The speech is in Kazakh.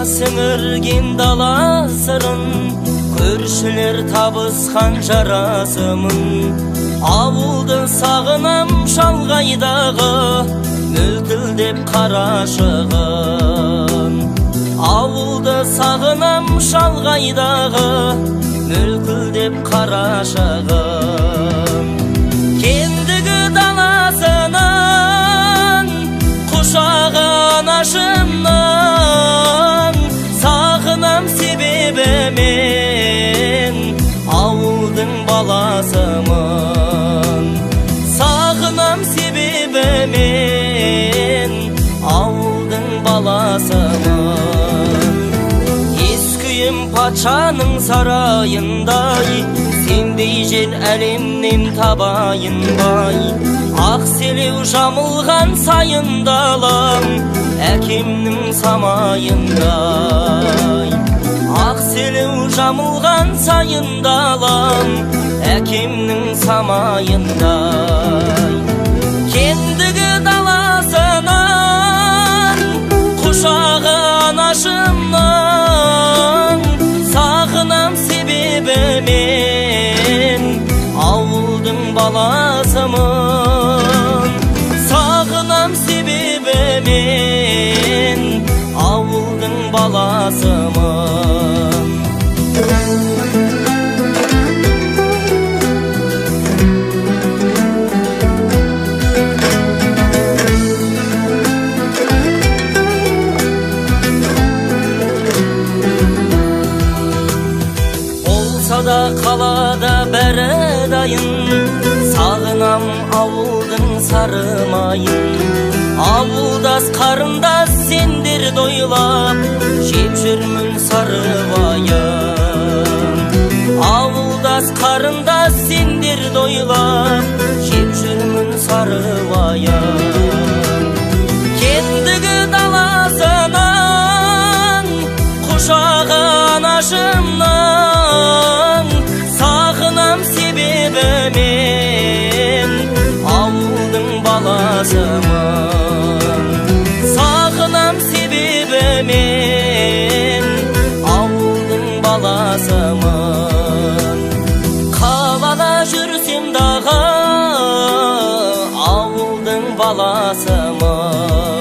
сіңірген дала сырын, көршілер табысқан жарасымын. Ауылды сағынам шалғайдағы, мөлтілдеп қарашығын. Ауылды сағынам шалғайдағы, мөлтілдеп қарашығын. Кендігі даласынан, құшағы анашымнан, сағынам себебі мен ауылдың баласымын. Сағынам себебі мен ауылдың баласымын. Ескүйім патшаның сарайындай, сендей жер әлемнен табайынбай. Ақ селеу жамылған сайындалам, әкемнің самайындай. Ақ селеу жамылған сайындалам, әкемнің самайындай. Кендігі даласынан, құшағы анашымнан, сағынам себебі мен ауылдың баласымын. Сағынам себебі мен ауылдың баласымын. Болса қалада бәрі дайын, сағынам ауылдың сарымайын. Ауылдас қарындас сендер дойлап, жеп жүрмін сарыбайын. Ауылдас қарындас сендер дойлап, жеп жүрмін сарыбайын. Кендігі даласынан, құшағы анашымнан, сағынам себебі мен ауылдың баласымын. Сағынам себебі мен ауылдың баласымын. Қалада жүрсем дағы ауылдың баласымын.